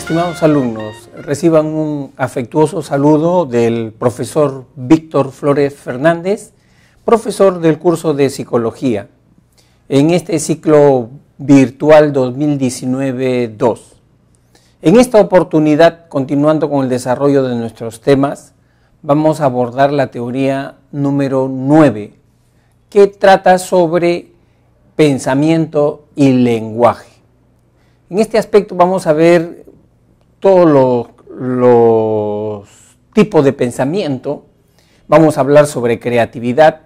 Estimados alumnos, reciban un afectuoso saludo del profesor Víctor Flores Fernández, profesor del curso de Psicología, en este ciclo virtual 2019-2. En esta oportunidad, continuando con el desarrollo de nuestros temas, vamos a abordar la teoría número 9, que trata sobre pensamiento y lenguaje. En este aspecto vamos a ver todos los tipos de pensamiento, vamos a hablar sobre creatividad,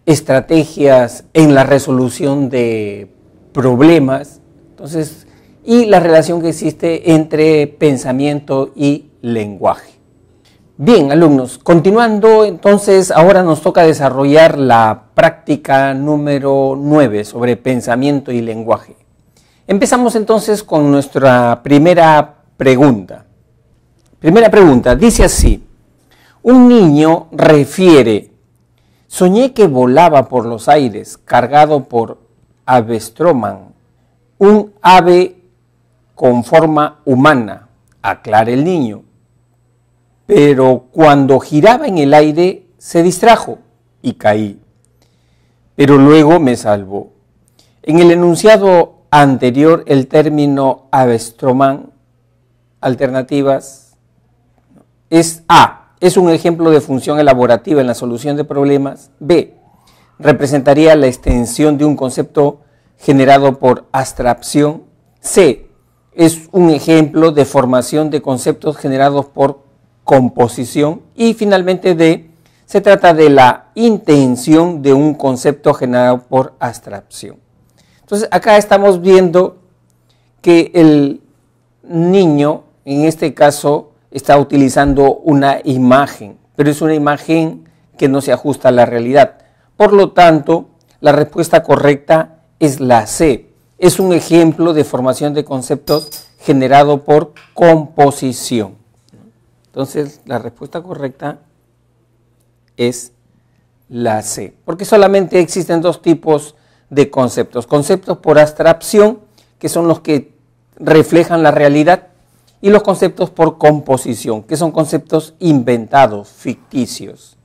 estrategias en la resolución de problemas, entonces, y la relación que existe entre pensamiento y lenguaje. Bien, alumnos, continuando, entonces ahora nos toca desarrollar la práctica número 9 sobre pensamiento y lenguaje. Empezamos entonces con nuestra primera pregunta. Primera pregunta, dice así: un niño refiere: soñé que volaba por los aires cargado por Avestroman, un ave con forma humana. Aclara el niño. Pero cuando giraba en el aire se distrajo y caí. Pero luego me salvó. En el enunciado anterior, el término Avestroman, alternativas, es A, es un ejemplo de función elaborativa en la solución de problemas. B, representaría la extensión de un concepto generado por abstracción. C, es un ejemplo de formación de conceptos generados por composición. Y finalmente D, se trata de la intención de un concepto generado por abstracción. Entonces acá estamos viendo que el niño, en este caso, está utilizando una imagen, pero es una imagen que no se ajusta a la realidad. Por lo tanto, la respuesta correcta es la C. Es un ejemplo de formación de conceptos generado por composición. Entonces, la respuesta correcta es la C, porque solamente existen dos tipos de conceptos. Conceptos por abstracción, que son los que reflejan la realidad, y los conceptos por composición, que son conceptos inventados, ficticios.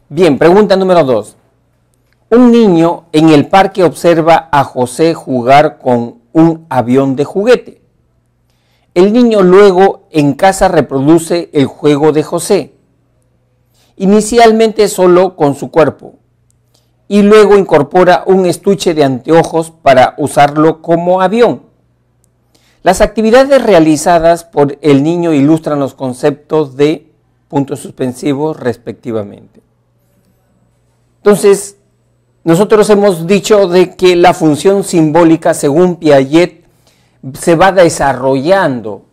Bien, pregunta número 2. Un niño en el parque observa a José jugar con un avión de juguete. El niño luego en casa reproduce el juego de José, inicialmente solo con su cuerpo, y luego incorpora un estuche de anteojos para usarlo como avión. Las actividades realizadas por el niño ilustran los conceptos de puntos suspensivos respectivamente. Entonces, nosotros hemos dicho de que la función simbólica, según Piaget, se va desarrollando,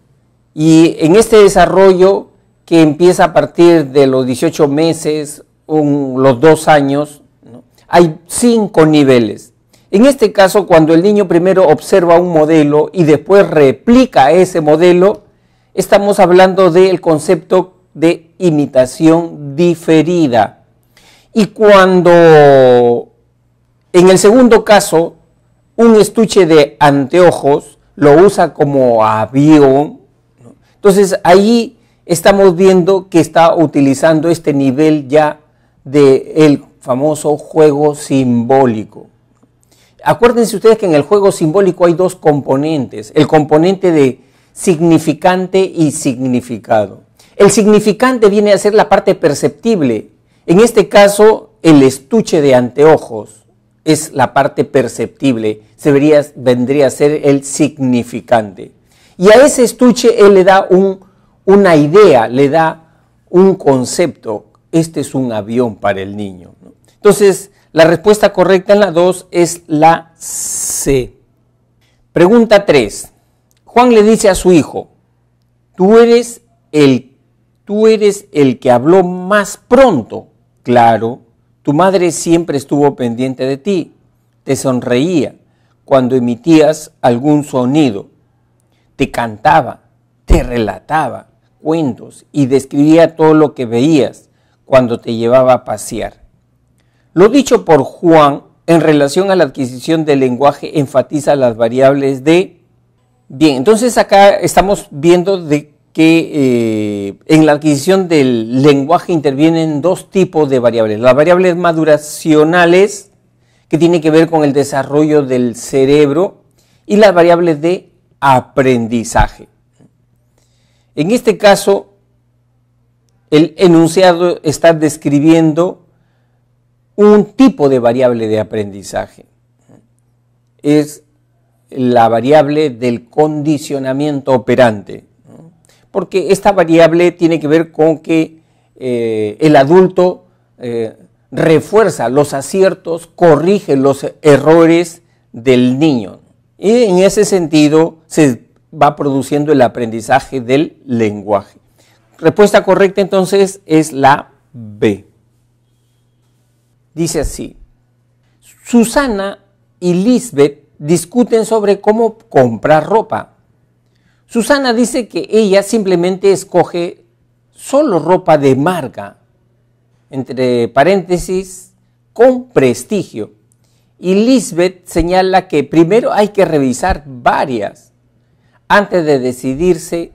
y en este desarrollo que empieza a partir de los 18 meses, los 2 años, ¿no? Hay 5 niveles. En este caso, cuando el niño primero observa un modelo y después replica ese modelo, estamos hablando del concepto de imitación diferida. Y cuando en el segundo caso, un estuche de anteojos lo usa como avión, ¿no? Entonces ahí estamos viendo que está utilizando este nivel ya del famoso juego simbólico. Acuérdense ustedes que en el juego simbólico hay dos componentes, el componente de significante y significado. El significante viene a ser la parte perceptible. En este caso, el estuche de anteojos es la parte perceptible, vendría a ser el significante. Y a ese estuche él le da una idea, le da un concepto. Este es un avión para el niño, ¿no? Entonces, la respuesta correcta en la 2 es la C. Pregunta 3. Juan le dice a su hijo: tú eres el que habló más pronto. Claro, tu madre siempre estuvo pendiente de ti, te sonreía cuando emitías algún sonido, te cantaba, te relataba cuentos y describía todo lo que veías cuando te llevaba a pasear. Lo dicho por Juan en relación a la adquisición del lenguaje enfatiza las variables de Bien, entonces acá estamos viendo de que en la adquisición del lenguaje intervienen dos tipos de variables. Las variables maduracionales, que tienen que ver con el desarrollo del cerebro, y las variables de aprendizaje. En este caso, el enunciado está describiendo un tipo de variable de aprendizaje. Es la variable del condicionamiento operante, ¿no? Porque esta variable tiene que ver con que el adulto refuerza los aciertos, corrige los errores del niño. Y en ese sentido se va produciendo el aprendizaje del lenguaje. Respuesta correcta entonces es la B. Dice así: Susana y Lisbeth discuten sobre cómo comprar ropa. Susana dice que ella simplemente escoge solo ropa de marca, entre paréntesis, con prestigio. Y Lisbeth señala que primero hay que revisar varias antes de decidirse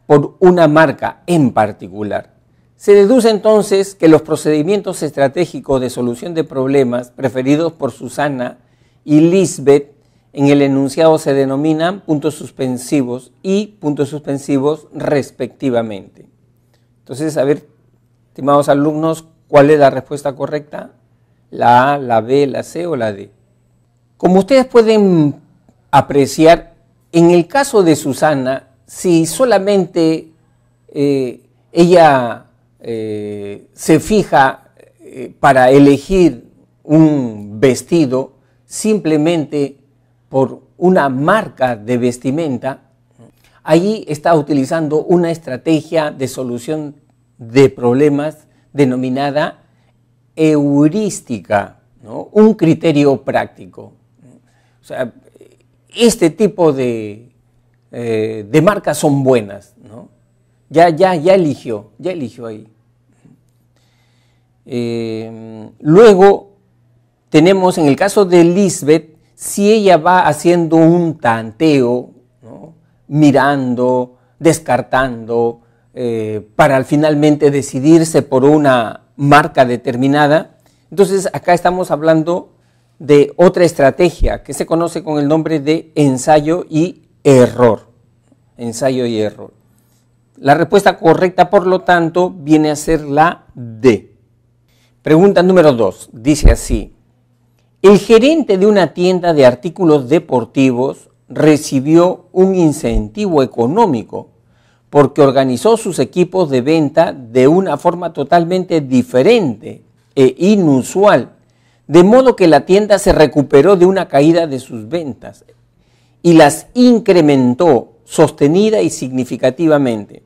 por una marca en particular. Se deduce entonces que los procedimientos estratégicos de solución de problemas preferidos por Susana y Lisbeth en el enunciado se denominan puntos suspensivos y puntos suspensivos respectivamente. Entonces, a ver, estimados alumnos, ¿cuál es la respuesta correcta? ¿La A, la B, la C o la D? Como ustedes pueden apreciar, en el caso de Susana, si solamente ella se fija para elegir un vestido simplemente por una marca de vestimenta, allí está utilizando una estrategia de solución de problemas denominada heurística, ¿no? Un criterio práctico. O sea, este tipo de marcas son buenas, ¿no? Ya eligió ahí. Luego tenemos en el caso de Lisbeth, si ella va haciendo un tanteo, ¿no? Mirando, descartando, para finalmente decidirse por una marca determinada, entonces acá estamos hablando de otra estrategia que se conoce con el nombre de ensayo y error. Ensayo y error. La respuesta correcta, por lo tanto, viene a ser la D. Pregunta número 2, dice así: el gerente de una tienda de artículos deportivos recibió un incentivo económico porque organizó sus equipos de venta de una forma totalmente diferente e inusual, de modo que la tienda se recuperó de una caída de sus ventas y las incrementó sostenida y significativamente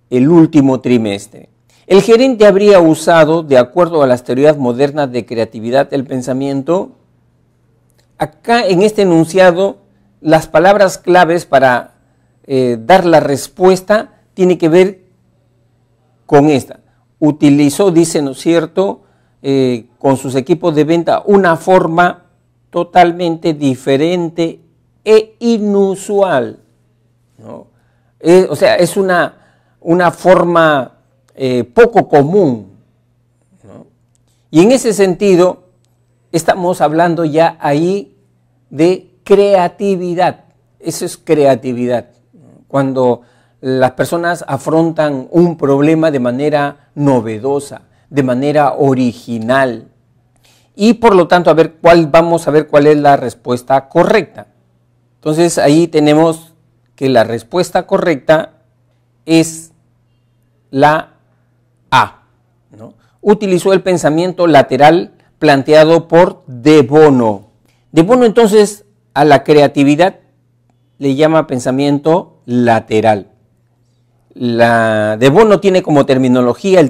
el último trimestre. El gerente habría usado, de acuerdo a las teorías modernas de creatividad del pensamiento, acá en este enunciado, las palabras claves para dar la respuesta tiene que ver con esta. Utilizó, dice, ¿no es cierto?, con sus equipos de venta una forma totalmente diferente e inusual, ¿no? O sea, es una forma poco común, ¿no? Y en ese sentido estamos hablando ya ahí de creatividad. Eso es creatividad, ¿no? Cuando las personas afrontan un problema de manera novedosa, de manera original, y por lo tanto vamos a ver cuál es la respuesta correcta. Entonces ahí tenemos que la respuesta correcta es la A, ¿no? Utilizó el pensamiento lateral planteado por De Bono. De Bono entonces a la creatividad le llama pensamiento lateral. De Bono tiene como terminología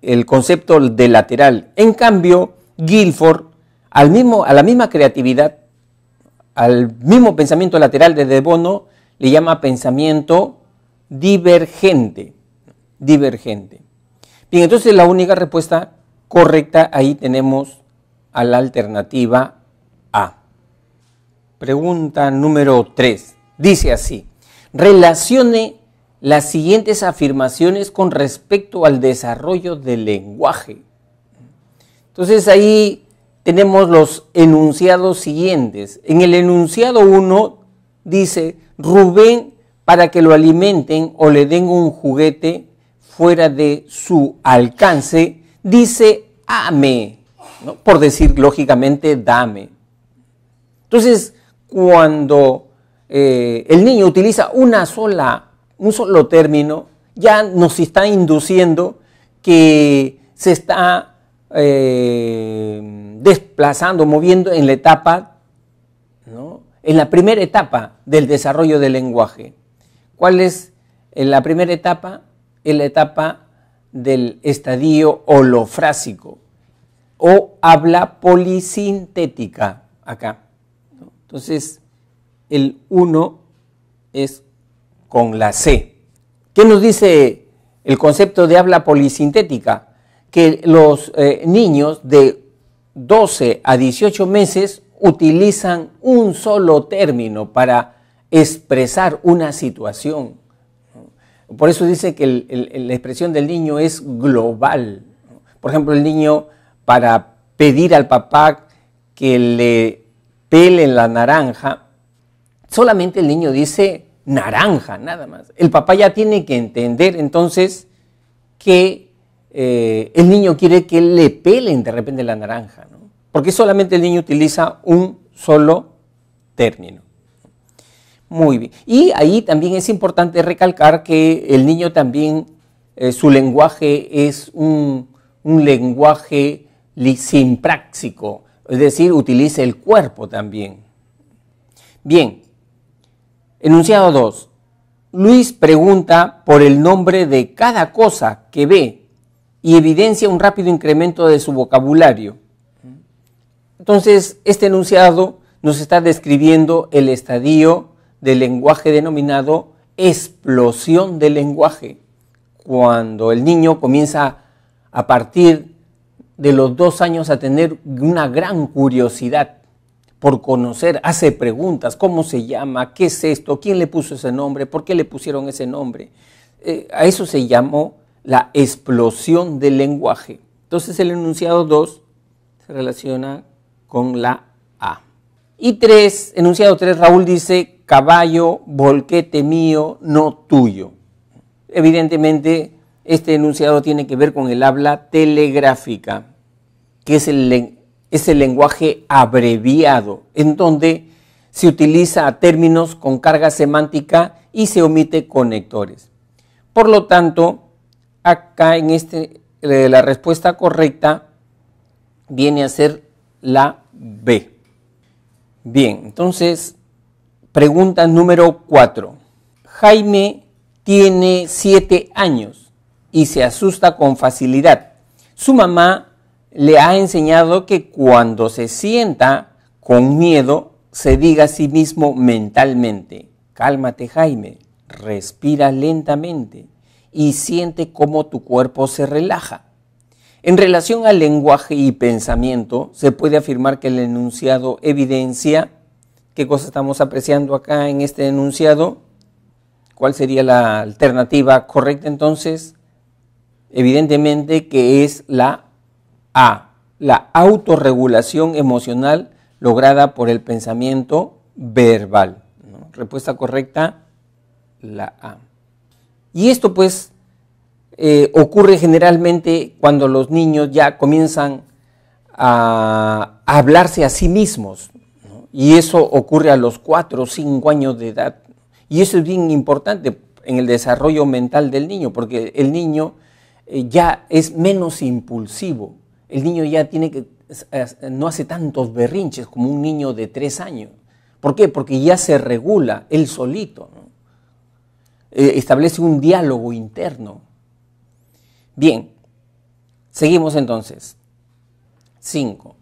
el concepto de lateral. En cambio, Guilford, a la misma creatividad, al mismo pensamiento lateral de Bono, le llama pensamiento divergente. Divergente. Bien, entonces la única respuesta correcta, ahí tenemos a la alternativa A. Pregunta número 3. Dice así: relacione las siguientes afirmaciones con respecto al desarrollo del lenguaje. Entonces ahí tenemos los enunciados siguientes. En el enunciado 1 dice: Rubén, para que lo alimenten o le den un juguete fuera de su alcance, dice ame, ¿no? Por decir lógicamente dame. Entonces, cuando el niño utiliza un solo término, ya nos está induciendo que se está desplazando, moviendo en la etapa, ¿no? En la primera etapa del desarrollo del lenguaje. ¿Cuál es la primera etapa? Es la etapa del estadio holofrásico o habla polisintética acá, ¿no? Entonces, el 1 es con la C. ¿Qué nos dice el concepto de habla polisintética? Que los niños de 12 a 18 meses utilizan un solo término para expresar una situación. Por eso dice que la expresión del niño es global. Por ejemplo, el niño, para pedir al papá que le pelen la naranja, solamente el niño dice naranja, nada más. El papá ya tiene que entender entonces que el niño quiere que le pelen de repente la naranja, ¿no? Porque solamente el niño utiliza un solo término. Muy bien. Y ahí también es importante recalcar que el niño también, su lenguaje es un lenguaje simpráxico, es decir, utiliza el cuerpo también. Bien. Enunciado 2. Luis pregunta por el nombre de cada cosa que ve y evidencia un rápido incremento de su vocabulario. Entonces, este enunciado nos está describiendo el estadio del lenguaje denominado explosión del lenguaje, cuando el niño comienza a partir de los 2 años a tener una gran curiosidad por conocer, hace preguntas: ¿cómo se llama? ¿Qué es esto? ¿Quién le puso ese nombre? ¿Por qué le pusieron ese nombre? A eso se llamó la explosión del lenguaje. Entonces el enunciado 2 se relaciona con la A. Y 3, enunciado 3, Raúl dice: caballo, volquete mío, no tuyo. Evidentemente, este enunciado tiene que ver con el habla telegráfica, que es el lenguaje abreviado, en donde se utiliza términos con carga semántica y se omite conectores. Por lo tanto, acá en la respuesta correcta viene a ser la B. Bien, entonces, pregunta número 4. Jaime tiene 7 años y se asusta con facilidad. Su mamá le ha enseñado que cuando se sienta con miedo, se diga a sí mismo mentalmente: cálmate, Jaime, respira lentamente y siente cómo tu cuerpo se relaja. En relación al lenguaje y pensamiento, se puede afirmar que el enunciado evidencia, ¿qué cosa estamos apreciando acá en este enunciado? ¿Cuál sería la alternativa correcta entonces? Evidentemente que es la A, la autorregulación emocional lograda por el pensamiento verbal, ¿no? Respuesta correcta, la A. Y esto pues ocurre generalmente cuando los niños ya comienzan a hablarse a sí mismos, ¿no? Y eso ocurre a los 4 o 5 años de edad. Y eso es bien importante en el desarrollo mental del niño, porque el niño ya es menos impulsivo. El niño ya no hace tantos berrinches como un niño de 3 años. ¿Por qué? Porque ya se regula él solito, ¿no? Establece un diálogo interno. Bien, seguimos entonces. 5.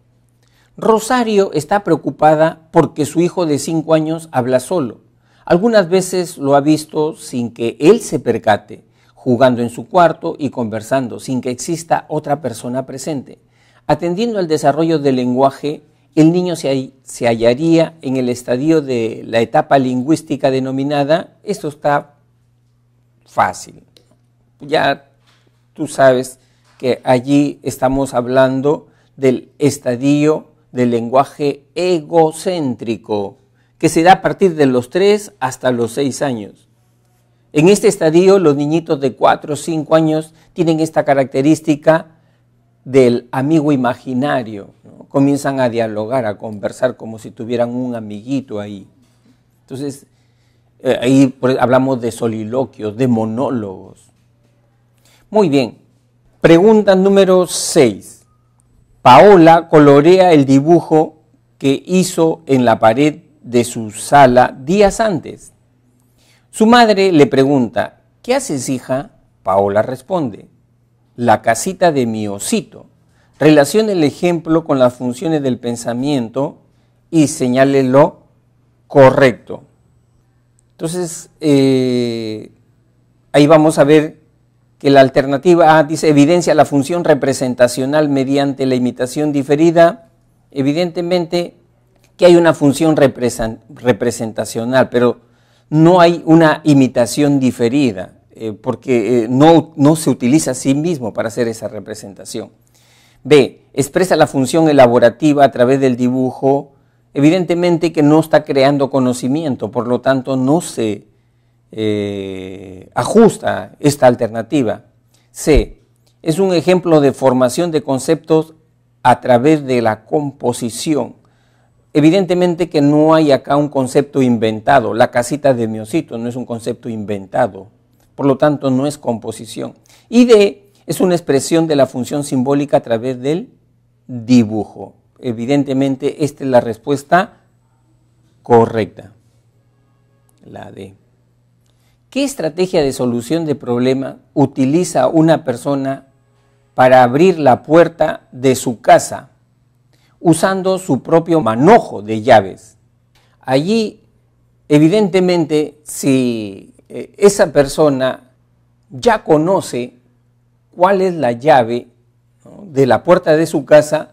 Rosario está preocupada porque su hijo de 5 años habla solo. Algunas veces lo ha visto sin que él se percate, jugando en su cuarto y conversando sin que exista otra persona presente. Atendiendo al desarrollo del lenguaje, el niño se hallaría en el estadio de la etapa lingüística denominada, esto está fácil, ya tú sabes que allí estamos hablando del estadio del lenguaje egocéntrico, que se da a partir de los 3 hasta los 6 años. En este estadio, los niñitos de 4 o 5 años tienen esta característica del amigo imaginario, ¿no? Comienzan a dialogar, a conversar como si tuvieran un amiguito ahí. Entonces, ahí hablamos de soliloquios, de monólogos. Muy bien. Pregunta número 6. Paola colorea el dibujo que hizo en la pared de su sala días antes. Su madre le pregunta, ¿qué haces, hija? Paola responde, la casita de mi osito. Relacione el ejemplo con las funciones del pensamiento y señale lo correcto. Entonces, ahí vamos a ver que la alternativa A dice, evidencia la función representacional mediante la imitación diferida. Evidentemente que hay una función representacional, pero no hay una imitación diferida, porque no se utiliza a sí mismo para hacer esa representación. B, expresa la función elaborativa a través del dibujo. Evidentemente que no está creando conocimiento, por lo tanto no se ajusta esta alternativa. C, es un ejemplo de formación de conceptos a través de la composición. Evidentemente que no hay acá un concepto inventado. La casita de mi osito no es un concepto inventado, por lo tanto no es composición. Y D, es una expresión de la función simbólica a través del dibujo. Evidentemente esta es la respuesta correcta, la D. ¿Qué estrategia de solución de problema utiliza una persona para abrir la puerta de su casa usando su propio manojo de llaves? Allí, evidentemente, si esa persona ya conoce cuál es la llave, ¿no?, de la puerta de su casa,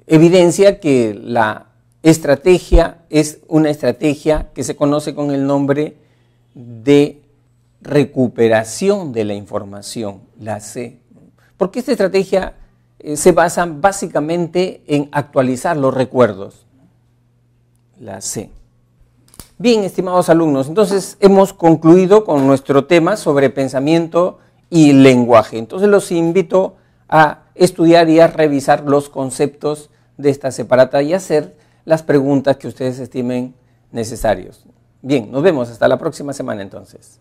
evidencia que la estrategia es una estrategia que se conoce con el nombre de recuperación de la información, la C. Porque esta estrategia se basa básicamente en actualizar los recuerdos, la C. Bien, estimados alumnos, entonces hemos concluido con nuestro tema sobre pensamiento y lenguaje. Entonces los invito a estudiar y a revisar los conceptos de esta separata y hacer las preguntas que ustedes estimen necesarios. Bien, nos vemos hasta la próxima semana entonces.